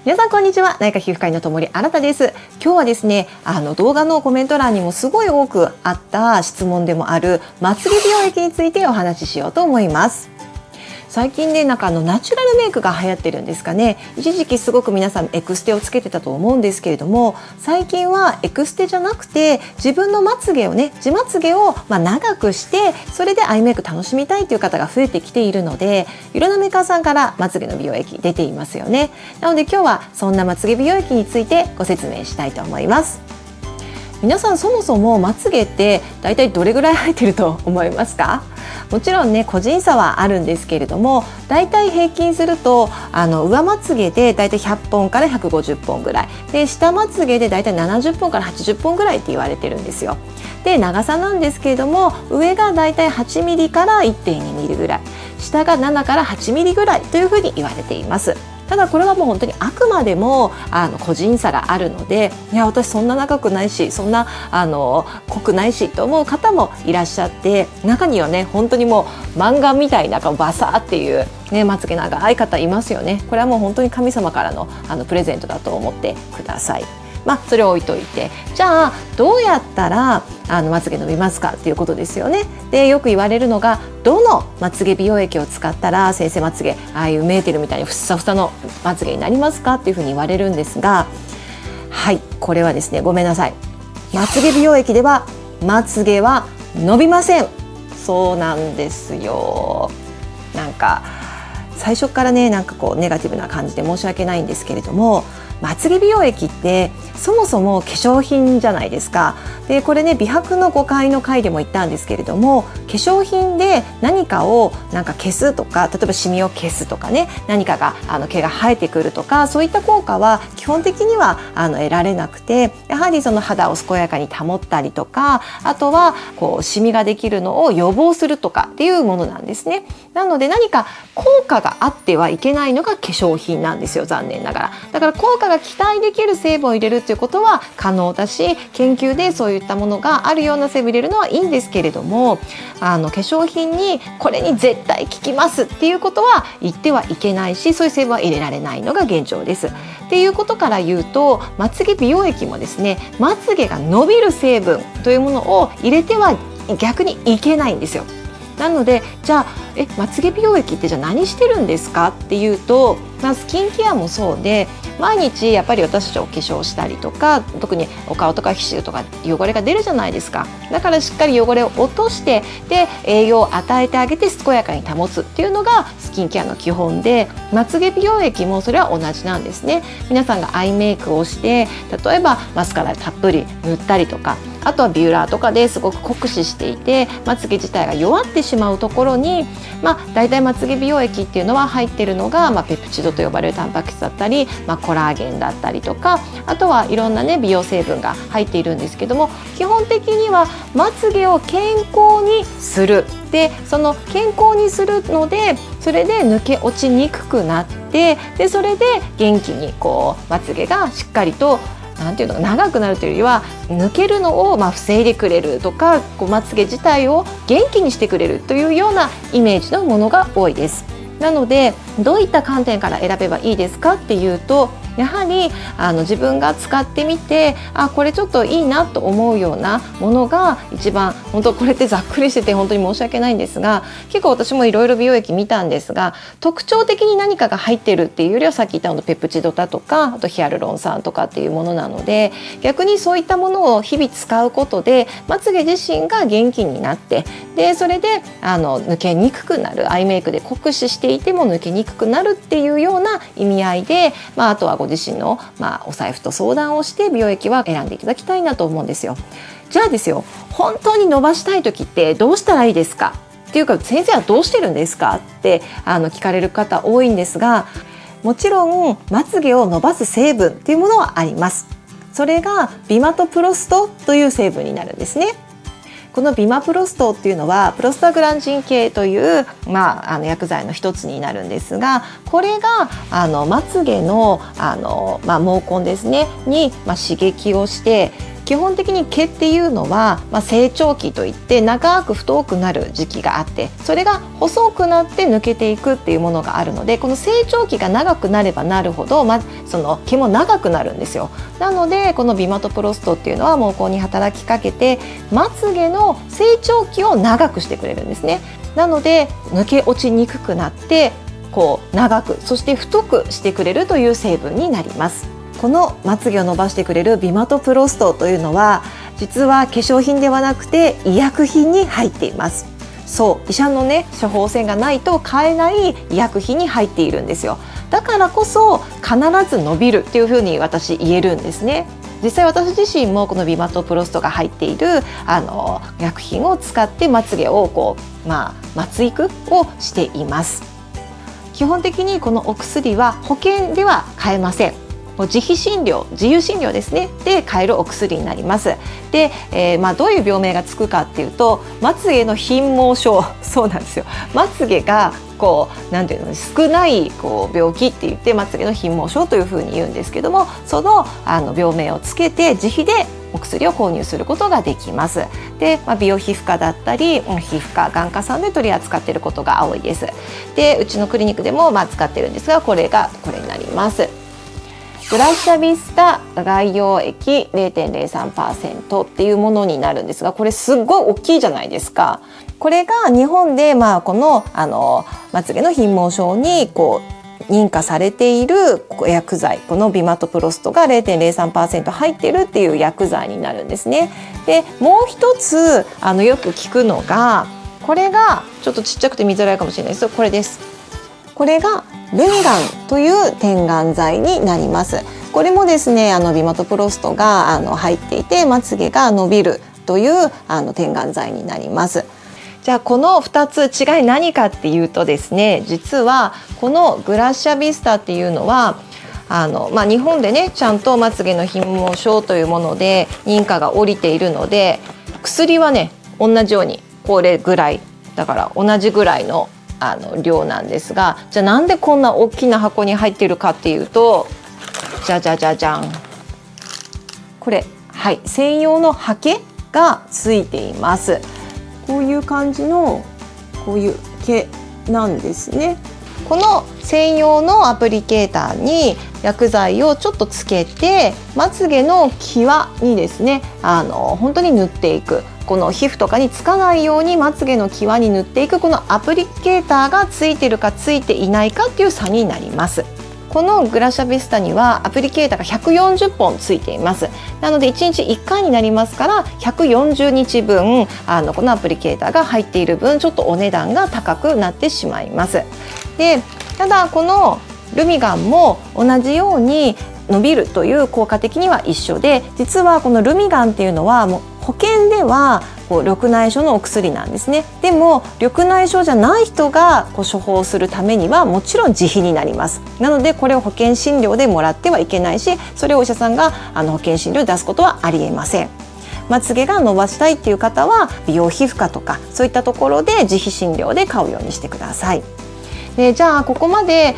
皆さんこんにちは。内科皮膚科医の友利新です。今日はですね、動画のコメント欄にもすごい多くあった質問でもあるまつげ美容液についてお話ししようと思います。最近ね、ナチュラルメイクが流行ってるんですかね。一時期すごく皆さんエクステをつけてたと思うんですけれども、最近はエクステじゃなくて自分のまつげをね、自まつげを長くして、それでアイメイク楽しみたいという方が増えてきているので、いろんなメーカーさんからまつげの美容液出ていますよね。なので今日はそんなまつげ美容液についてご説明したいと思います。皆さんそもそもまつげってだいたいどれぐらい生えてると思いますか？もちろんね、個人差はあるんですけれども、だいたい平均すると上まつげでだいたい100本から150本ぐらいで、下まつげでだいたい70本から80本ぐらいって言われてるんですよ。で、長さなんですけれども、上がだいたい8ミリから 1.2 ミリぐらい、下が7から8ミリぐらいというふうに言われています。ただこれはもう本当にあくまでも個人差があるので、いや私そんな長くないし、そんな濃くないしと思う方もいらっしゃって、中にはね、本当にもう漫画みたいなバサーっていうね、まつげ長い方いますよね。これはもう本当に神様からのプレゼントだと思ってください。それを置いといて、じゃあどうやったらまつげ伸びますかっていうことですよね。で、よく言われるのが、どのまつげ美容液を使ったら先生まつげああいうメーテルみたいにふっさふさのまつげになりますかっていうふうに言われるんですが、はい、これはですね、ごめんなさい、まつげ美容液ではまつげは伸びません。そうなんですよ。最初からね、ネガティブな感じで申し訳ないんですけれども、まつげ美容液ってそもそも化粧品じゃないですか。で、これね、美白の誤解の回でも言ったんですけれども、化粧品で何かを消すとか、例えばシミを消すとかね、何かが毛が生えてくるとか、そういった効果は基本的には得られなくて、やはりその肌を健やかに保ったりとか、あとはシミができるのを予防するとかっていうものなんですね。なので何か効果があってはいけないのが化粧品なんですよ、残念ながら。だから効果が期待できる成分を入れるということは可能だし、研究でそういったものがあるような成分を入れるのはいいんですけれども、化粧品にこれに絶対効きますっていうことは言ってはいけないし、そういう成分は入れられないのが現状です。っていうことから言うと、まつげ美容液もですね、まつげが伸びる成分というものを入れては逆にいけないんですよ。なので、じゃあまつげ美容液ってじゃあ何してるんですかっていうと、スキンケアもそうで、毎日やっぱり私たちお化粧したりとか、特にお顔とか皮脂とか汚れが出るじゃないですか。だからしっかり汚れを落として、で栄養を与えてあげて健やかに保つっていうのがスキンケアの基本で、まつげ美容液もそれは同じなんですね。皆さんがアイメイクをして、例えばマスカラたっぷり塗ったりとか、あとはビューラーとかですごく酷使していて、まつげ自体が弱ってしまうところに、だいたいまつげ美容液っていうのは入っているのが、ペプチドと呼ばれるタンパク質だったり、コラーゲンだったりとか、あとはいろんなね、美容成分が入っているんですけども、基本的にはまつげを健康にする。で、その健康にするので、それで抜け落ちにくくなって、でそれで元気にまつげがしっかりと長くなるというよりは、抜けるのを防いでくれるとか、まつげ自体を元気にしてくれるというようなイメージのものが多いです。なので、どういった観点から選べばいいですかっていうと、やはり自分が使ってみて、これちょっといいなと思うようなものが一番、本当これってざっくりしてて本当に申し訳ないんですが、結構私もいろいろ美容液見たんですが、特徴的に何かが入ってるっていうよりは、さっき言ったペプチドだとか、あとヒアルロン酸とかっていうものなので、逆にそういったものを日々使うことでまつげ自身が元気になって、でそれで抜けにくくなる、アイメイクで酷使していても抜けにくくなるっていうような意味合いで、あとはご自身の、お財布と相談をして美容液は選んでいただきたいなと思うんですよ。じゃあですよ、本当に伸ばしたい時ってどうしたらいいですかっていうか、先生はどうしてるんですかって聞かれる方多いんですが、もちろんまつげを伸ばす成分っていうものはあります。それがビマトプロストという成分になるんですね。このビマプロストっていうのはプロスタグランジン系という、薬剤の一つになるんですが、これがまつげの毛根ですねに、刺激をして、基本的に毛っていうのは、成長期といって長く太くなる時期があって、それが細くなって抜けていくっていうものがあるので、この成長期が長くなればなるほど、その毛も長くなるんですよ。なのでこのビマトプロストっていうのは毛根に働きかけてまつげの成長期を長くしてくれるんですね。なので抜け落ちにくくなって長く、そして太くしてくれるという成分になります。このまつげを伸ばしてくれるビマトプロストというのは、実は化粧品ではなくて医薬品に入っています。そう、医者のね処方箋がないと買えない医薬品に入っているんですよ。だからこそ必ず伸びるっていうふうに私言えるんですね。実際私自身もこのビマトプロストが入っている薬品を使ってまつげを松育をしています。基本的にこのお薬は保険では買えません。自費診療、自由診療ですねで買えるお薬になります。で、どういう病名がつくかっていうと、まつげの貧毛症そうなんですよ。まつげがなんていうの、少ない病気って言ってまつげの貧毛症というふうに言うんですけども、その病名をつけて自費でお薬を購入することができます。で、美容皮膚科だったり皮膚科、眼科さんで取り扱っていることが多いです。で、うちのクリニックでも使ってるんですが、これになります。グラシャビスタ外用液 0.03% っていうものになるんですが、これすっごい大きいじゃないですか。これが日本でこのまつげの貧毛症に認可されている薬剤、このビマトプロストが 0.03% 入っているっていう薬剤になるんですね。で、もう一つよく聞くのが、これがちょっとちっちゃくて見づらいかもしれないですけど、これです。これがルミガンという点眼剤になります。これもですねビマトプロストが入っていて、まつげが伸びるという点眼剤になります。じゃあこの2つ違い何かっていうとですね、実はこのグラシャビスタっていうのは日本でねちゃんとまつげの貧毛症というもので認可が下りているので、薬はね同じようにこれぐらいだから同じぐらいの量なんですが、じゃあなんでこんな大きな箱に入っているかっていうと、じゃん、これ、専用のハケがついています。こういう感じのこういう毛なんですね。この専用のアプリケーターに薬剤をちょっとつけて、まつげの際にですね本当に塗っていく、この皮膚とかにつかないようにまつげの際に塗っていく、このアプリケーターがついてるかついていないかっていう差になります。このグラシャビスタにはアプリケーターが140本ついています。なので1日1回になりますから140日分このアプリケーターが入っている分、ちょっとお値段が高くなってしまいます。で、ただこのルミガンも同じように伸びるという効果的には一緒で、実はこのルミガンっていうのはもう保険では緑内障のお薬なんですね。でも緑内障じゃない人が処方するためにはもちろん自費になります。なのでこれを保険診療でもらってはいけないし、それをお医者さんが保険診療で出すことはありえません。まつげが伸ばしたいっていう方は美容皮膚科とかそういったところで自費診療で買うようにしてください。で、じゃあここまで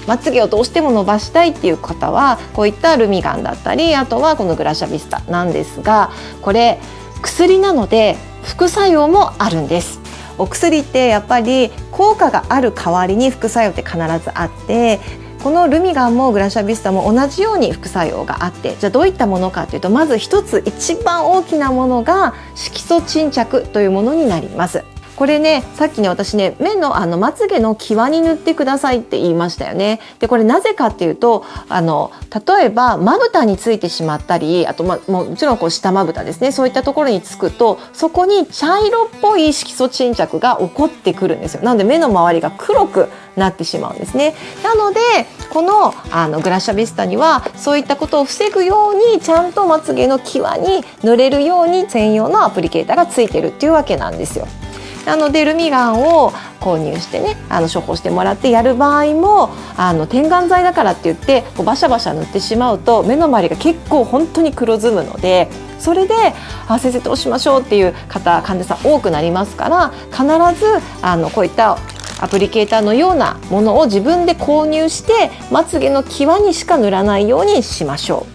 まつげをどうしても伸ばしたいっていう方はこういったルミガンだったり、あとはこのグラシャビスタなんですが、これ薬なので副作用もあるんです。お薬ってやっぱり効果がある代わりに副作用って必ずあって、このルミガンもグラシャビスタも同じように副作用があって、じゃあどういったものかというと、まず一つ一番大きなものが色素沈着というものになります。これね、さっきね私ね目のまつげの際に塗ってくださいって言いましたよね。でこれなぜかっていうと例えばまぶたについてしまったり、あともちろん下まぶたですね、そういったところにつくとそこに茶色っぽい色素沈着が起こってくるんですよ。なので目の周りが黒くなってしまうんですね。なのでこのグラシャビスタにはそういったことを防ぐようにちゃんとまつげの際に塗れるように専用のアプリケーターがついてるっていうわけなんですよ。なのでルミガンを購入してね処方してもらってやる場合も点眼剤だからって言ってバシャバシャ塗ってしまうと目の周りが結構本当に黒ずむので、それで先生どうしましょうっていう患者さん多くなりますから、必ずこういったアプリケーターのようなものを自分で購入してまつげの際にしか塗らないようにしましょ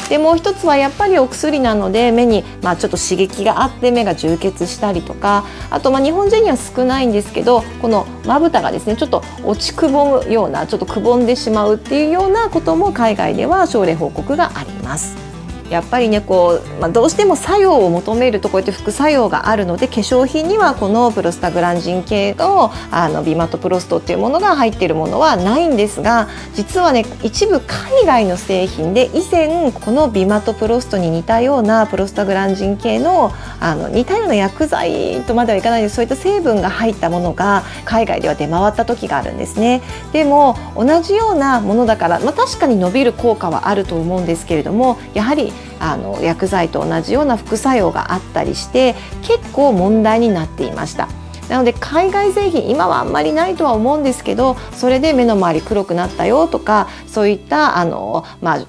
う。でもう一つはやっぱりお薬なので目にちょっと刺激があって目が充血したりとか、あと日本人には少ないんですけど、このまぶたがですねちょっと落ちくぼむような、ちょっとくぼんでしまうっていうようなことも海外では症例報告があります。やっぱりねどうしても作用を求めるとこうやって副作用があるので、化粧品にはこのプロスタグランジン系のビマトプロストっていうものが入っているものはないんですが、実はね一部海外の製品で以前このビマトプロストに似たようなプロスタグランジン系の似たような薬剤とまではいかないです、そういった成分が入ったものが海外では出回った時があるんですね。でも同じようなものだから、確かに伸びる効果はあると思うんですけれども、やはり薬剤と同じような副作用があったりして結構問題になっていました。なので海外製品今はあんまりないとは思うんですけど、それで目の周り黒くなったよとかそういった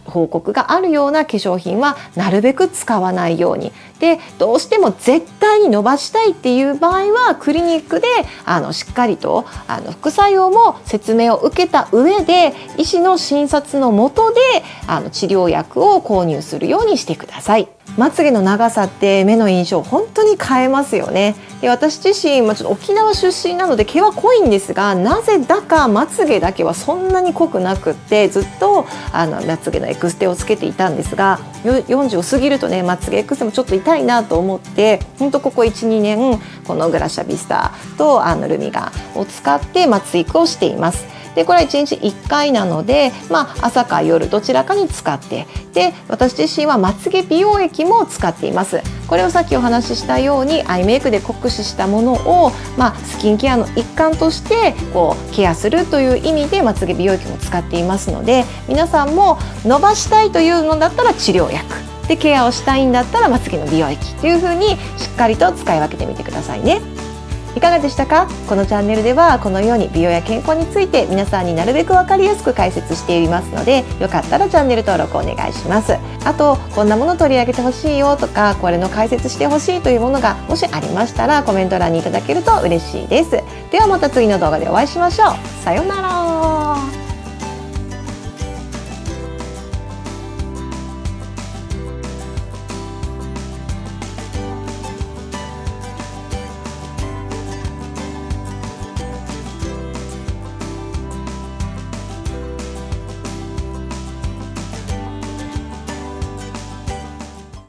報告があるような化粧品はなるべく使わないように。でどうしても絶対に伸ばしたいっていう場合はクリニックでしっかりと副作用も説明を受けた上で医師の診察の下で治療薬を購入するようにしてください。まつげの長さって目の印象本当に変えますよね。で私自身、ちょっと沖縄出身なので毛は濃いんですが、なぜだかまつげだけはそんなに濃くなくってずっとまつげのエクステをつけていたんですが、40を過ぎるとねまつげエクステもちょっと痛いなと思って、本当ここ 1,2 年このグラシャビスタとルミガンを使ってツイークをしています。でこれは1日1回なので、朝か夜どちらかに使って、で私自身はまつげ美容液も使っています。これをさっきお話ししたようにアイメイクで酷使したものを、スキンケアの一環としてケアするという意味でまつげ美容液も使っていますので、皆さんも伸ばしたいというのだったら治療薬で、ケアをしたいんだったらまつげの美容液という風にしっかりと使い分けてみてくださいね。いかがでしたか？このチャンネルではこのように美容や健康について皆さんになるべく分かりやすく解説していますので、よかったらチャンネル登録お願いします。あとこんなもの取り上げてほしいよとか、これの解説してほしいというものがもしありましたらコメント欄にいただけると嬉しいです。ではまた次の動画でお会いしましょう。さようなら。